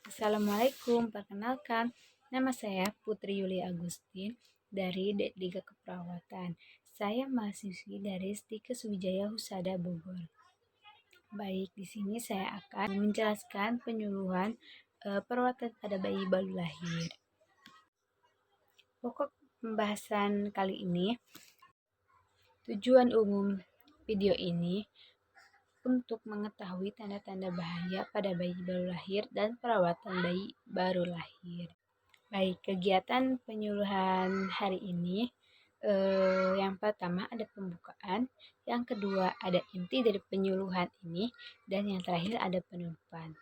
Assalamualaikum, perkenalkan, nama saya Putri Yuli Agustin dari D3 Keperawatan. Saya mahasiswi dari Stikes Wijaya Husada Bogor. Baik, di sini saya akan menjelaskan penyuluhan perawatan pada bayi baru lahir. Pokok pembahasan kali ini, tujuan umum video ini untuk mengetahui tanda-tanda bahaya pada bayi baru lahir dan perawatan bayi baru lahir. Baik, kegiatan penyuluhan hari ini yang pertama ada pembukaan, yang kedua ada inti dari penyuluhan ini, dan yang terakhir ada penutupan.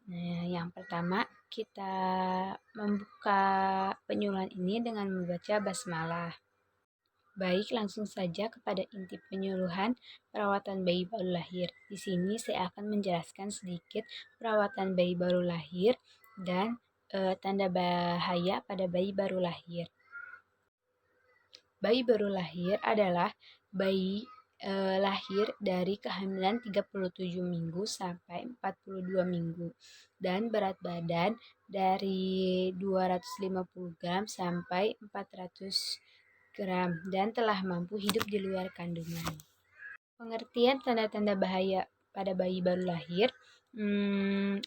Nah, yang pertama kita membuka penyuluhan ini dengan membaca basmalah. Baik, langsung saja kepada inti penyuluhan perawatan bayi baru lahir. Di sini saya akan menjelaskan sedikit perawatan bayi baru lahir dan tanda bahaya pada bayi baru lahir. Bayi baru lahir adalah bayi lahir dari kehamilan 37 minggu sampai 42 minggu dan berat badan dari 250 gram sampai 400 gram dan telah mampu hidup di luar kandungan. Pengertian tanda-tanda bahaya pada bayi baru lahir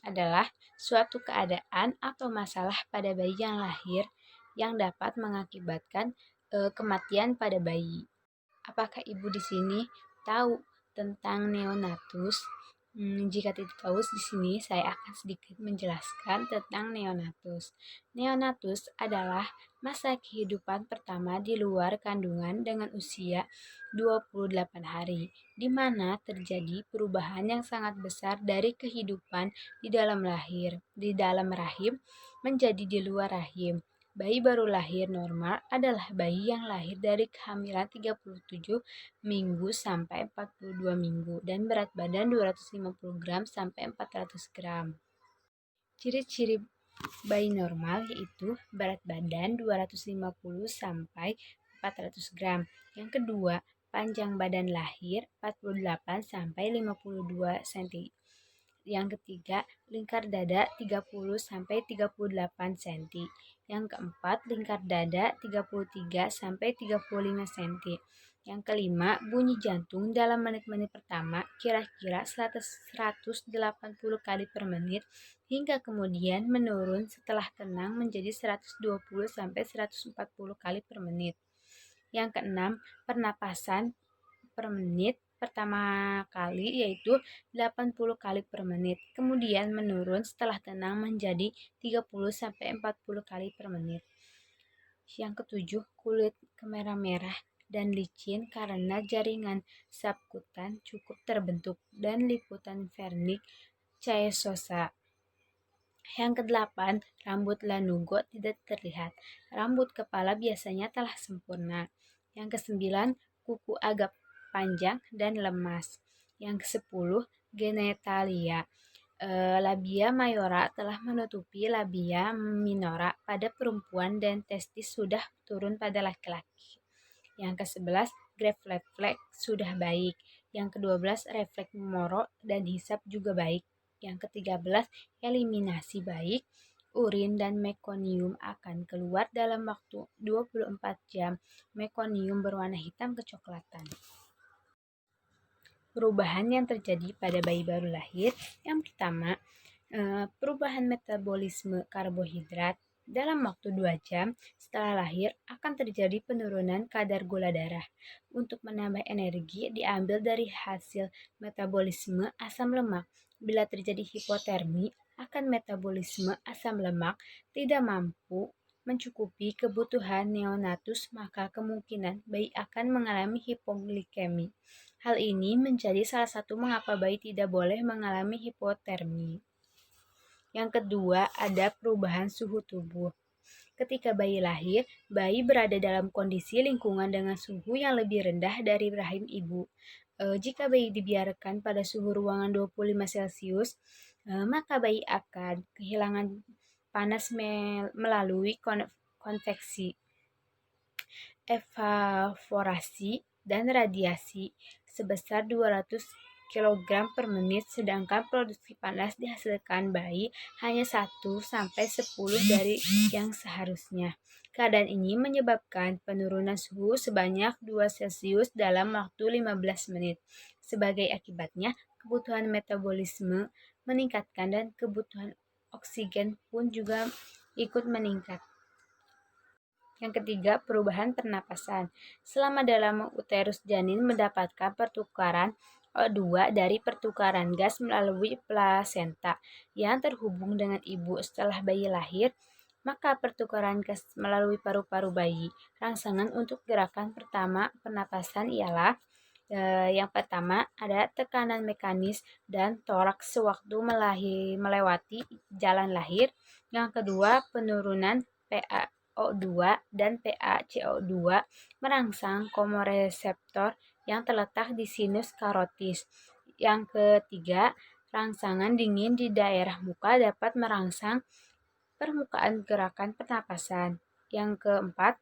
adalah suatu keadaan atau masalah pada bayi yang lahir yang dapat mengakibatkan kematian pada bayi. Apakah ibu di sini tahu tentang neonatus? Jika tidak tahu, di sini saya akan sedikit menjelaskan tentang neonatus. Neonatus adalah masa kehidupan pertama di luar kandungan dengan usia 28 hari, di mana terjadi perubahan yang sangat besar dari kehidupan di dalam rahim menjadi di luar rahim. Bayi baru lahir normal adalah bayi yang lahir dari kehamilan 37 minggu sampai 42 minggu dan berat badan 250 gram sampai 400 gram. Ciri-ciri bayi normal yaitu berat badan 250 sampai 400 gram. Yang kedua, panjang badan lahir 48 sampai 52 cm. Yang ketiga, lingkar dada 30 sampai 38 cm. Yang keempat, lingkar dada 33 sampai 35 cm. Yang kelima, bunyi jantung dalam menit-menit pertama kira-kira 180 kali per menit hingga kemudian menurun setelah tenang menjadi 120 sampai 140 kali per menit. Yang keenam, pernapasan per menit pertama kali yaitu 80 kali per menit, kemudian menurun setelah tenang menjadi 30 sampai 40 kali per menit. Yang ketujuh, kulit kemerah-merah dan licin karena jaringan subkutan cukup terbentuk dan liputan vernik caesosa. Yang kedelapan, rambut lanugo tidak terlihat. Rambut kepala biasanya telah sempurna. Yang kesembilan, kuku agak panjang dan lemas. Yang ke-10, genitalia. Labia mayora telah menutupi labia minora pada perempuan dan testis sudah turun pada laki-laki. Yang ke-11, grave refleks sudah baik. Yang ke-12, refleks moro dan hisap juga baik. Yang ke-13, eliminasi baik. Urin dan mekonium akan keluar dalam waktu 24 jam. Mekonium berwarna hitam kecoklatan. Perubahan yang terjadi pada bayi baru lahir, yang pertama, perubahan metabolisme karbohidrat. Dalam waktu 2 jam setelah lahir akan terjadi penurunan kadar gula darah. Untuk menambah energi diambil dari hasil metabolisme asam lemak. Bila terjadi hipotermi, akan metabolisme asam lemak tidak mampu mencukupi kebutuhan neonatus, maka kemungkinan bayi akan mengalami hipoglikemi. Hal ini menjadi salah satu mengapa bayi tidak boleh mengalami hipotermi. Yang kedua, ada perubahan suhu tubuh. Ketika bayi lahir, bayi berada dalam kondisi lingkungan dengan suhu yang lebih rendah dari rahim ibu. Jika bayi dibiarkan pada suhu ruangan 25 Celcius, maka bayi akan kehilangan panas melalui konveksi, evaporasi, dan radiasi sebesar 200 kg per menit, sedangkan produksi panas dihasilkan bayi hanya 1-10 dari yang seharusnya. Keadaan ini menyebabkan penurunan suhu sebanyak 2 Celcius dalam waktu 15 menit. Sebagai akibatnya, kebutuhan metabolisme meningkatkan dan kebutuhan oksigen pun juga ikut meningkat. Yang ketiga, perubahan pernapasan. Selama dalam uterus janin mendapatkan pertukaran O2 dari pertukaran gas melalui plasenta yang terhubung dengan ibu setelah bayi lahir, maka pertukaran gas melalui paru-paru bayi. Rangsangan untuk gerakan pertama pernapasan ialah yang pertama ada tekanan mekanis dan toraks sewaktu melewati jalan lahir. Yang kedua, penurunan PaO2 dan PaCO2 merangsang komoreseptor yang terletak di sinus karotis. Yang ketiga, rangsangan dingin di daerah muka dapat merangsang permukaan gerakan pernapasan. Yang keempat,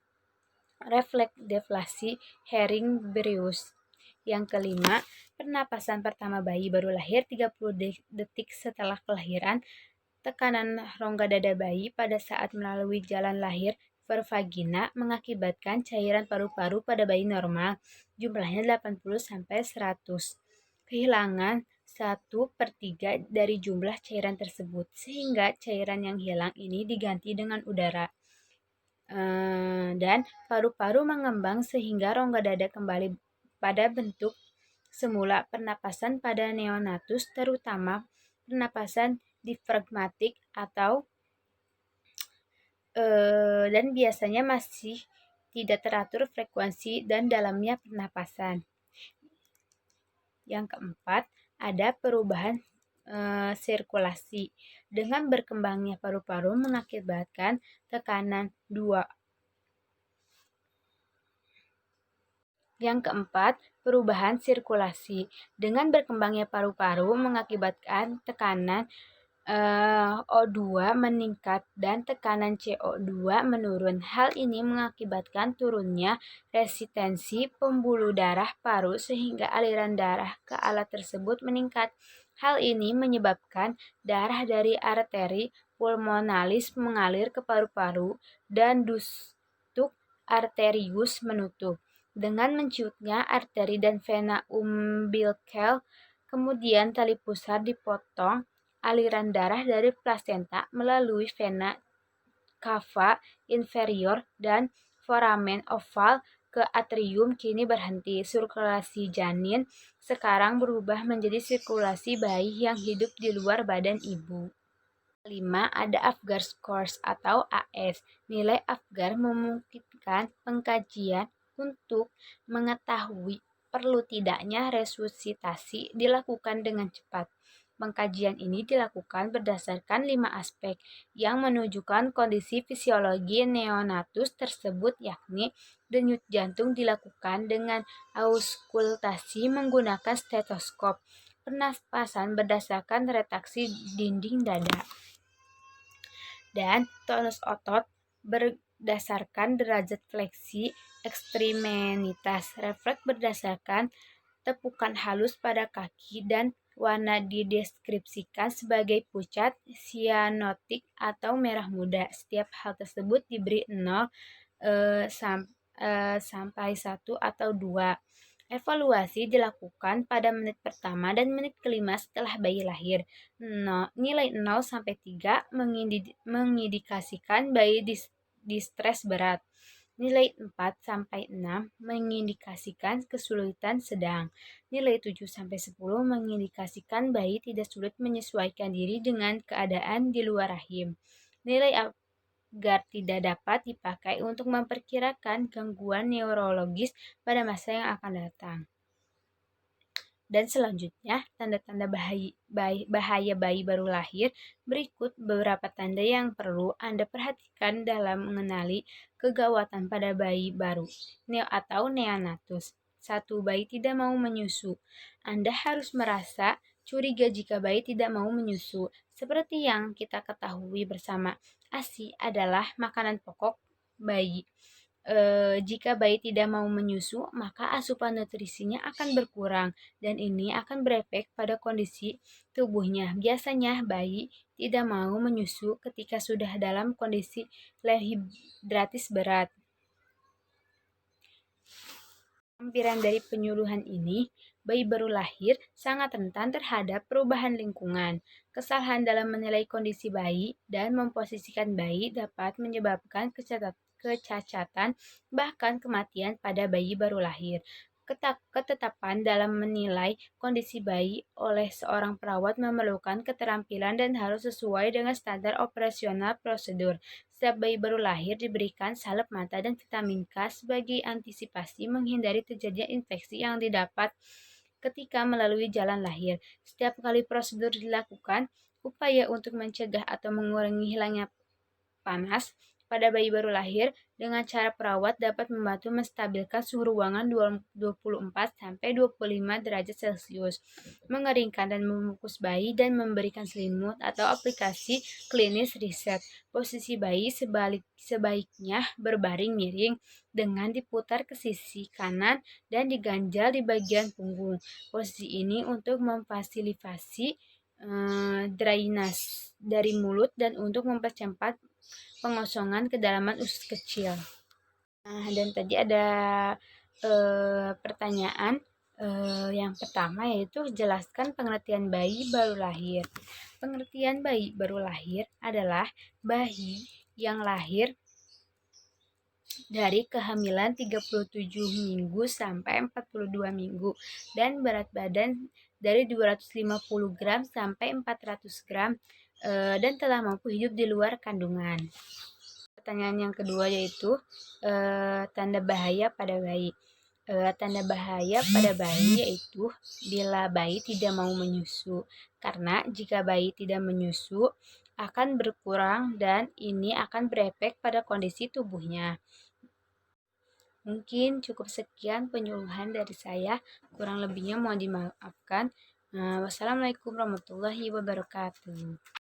refleks deflasi Herring-Brius. Yang kelima, pernapasan pertama bayi baru lahir 30 detik setelah kelahiran. Tekanan rongga dada bayi pada saat melalui jalan lahir vagina mengakibatkan cairan paru-paru pada bayi normal, jumlahnya 80-100. Kehilangan 1/3 dari jumlah cairan tersebut, sehingga cairan yang hilang ini diganti dengan udara. Dan paru-paru mengembang sehingga rongga dada kembali pada bentuk semula. Pernapasan pada neonatus, terutama pernapasan diafragmatik dan biasanya masih tidak teratur frekuensi dan dalamnya pernapasan. Yang keempat, ada perubahan sirkulasi. Dengan berkembangnya paru-paru mengakibatkan tekanan 2. Yang keempat, perubahan sirkulasi. Dengan berkembangnya paru-paru mengakibatkan tekanan O2 meningkat dan tekanan CO2 menurun. Hal ini mengakibatkan turunnya resistensi pembuluh darah paru sehingga aliran darah ke alat tersebut meningkat. Hal ini menyebabkan darah dari arteri pulmonalis mengalir ke paru-paru dan ductus arterius menutup. Dengan menciutnya arteri dan vena umbilical, kemudian tali pusar dipotong, aliran darah dari plasenta melalui vena cava inferior dan foramen oval ke atrium kini berhenti. Sirkulasi janin sekarang berubah menjadi sirkulasi bayi yang hidup di luar badan ibu. 5. Ada Apgar Scores atau AS. Nilai Apgar memungkinkan pengkajian untuk mengetahui perlu tidaknya resusitasi dilakukan dengan cepat. Pengkajian ini dilakukan berdasarkan 5 aspek yang menunjukkan kondisi fisiologi neonatus tersebut, yakni denyut jantung dilakukan dengan auskultasi menggunakan stetoskop, pernapasan berdasarkan retraksi dinding dada, dan tonus otot berdasarkan derajat fleksi ekstremitas, refleks berdasarkan tepukan halus pada kaki, dan warna dideskripsikan sebagai pucat, sianotik, atau merah muda. Setiap hal tersebut diberi 0 sampai 1 atau 2. Evaluasi dilakukan pada menit pertama dan menit kelima setelah bayi lahir. Nilai 0 sampai 3 mengindikasikan bayi distres berat. Nilai 4 sampai 6 mengindikasikan kesulitan sedang. Nilai 7 sampai 10 mengindikasikan bayi tidak sulit menyesuaikan diri dengan keadaan di luar rahim. Nilai Apgar tidak dapat dipakai untuk memperkirakan gangguan neurologis pada masa yang akan datang. Dan selanjutnya, tanda-tanda bahaya bayi baru lahir. Berikut beberapa tanda yang perlu Anda perhatikan dalam mengenali kegawatan pada bayi baru atau neonatus. 1. Bayi tidak mau menyusu. Anda harus merasa curiga jika bayi tidak mau menyusu. Seperti yang kita ketahui bersama, ASI adalah makanan pokok bayi. Jika bayi tidak mau menyusu, maka asupan nutrisinya akan berkurang dan ini akan berefek pada kondisi tubuhnya. Biasanya bayi tidak mau menyusu ketika sudah dalam kondisi dehidratis berat. Lampiran dari penyuluhan ini, bayi baru lahir sangat rentan terhadap perubahan lingkungan. Kesalahan dalam menilai kondisi bayi dan memposisikan bayi dapat menyebabkan kecacatan bahkan kematian pada bayi baru lahir. Ketetapan dalam menilai kondisi bayi oleh seorang perawat memerlukan keterampilan dan harus sesuai dengan standar operasional prosedur. Setiap bayi baru lahir diberikan salep mata dan vitamin K sebagai antisipasi menghindari terjadinya infeksi yang didapat ketika melalui jalan lahir. Setiap kali prosedur dilakukan, upaya untuk mencegah atau mengurangi hilangnya panas pada bayi baru lahir dengan cara perawat dapat membantu menstabilkan suhu ruangan 24-25 derajat Celcius, mengeringkan dan membungkus bayi dan memberikan selimut atau aplikasi klinis riset. Posisi bayi sebaiknya berbaring miring dengan diputar ke sisi kanan dan diganjal di bagian punggung. Posisi ini untuk memfasilitasi drainase dari mulut dan untuk mempercepat pengosongan kedalaman usus kecil. Nah, dan tadi ada pertanyaan yang pertama yaitu jelaskan pengertian bayi baru lahir. Pengertian bayi baru lahir adalah bayi yang lahir dari kehamilan 37 minggu sampai 42 minggu dan berat badan dari 250 gram sampai 400 gram dan telah mampu hidup di luar kandungan. Pertanyaan yang kedua yaitu tanda bahaya pada bayi. Tanda bahaya pada bayi yaitu bila bayi tidak mau menyusu. Karena jika bayi tidak menyusu akan berkurang dan ini akan berefek pada kondisi tubuhnya. Mungkin cukup sekian penyuluhan dari saya. Kurang lebihnya mohon dimaafkan. Wassalamualaikum warahmatullahi wabarakatuh.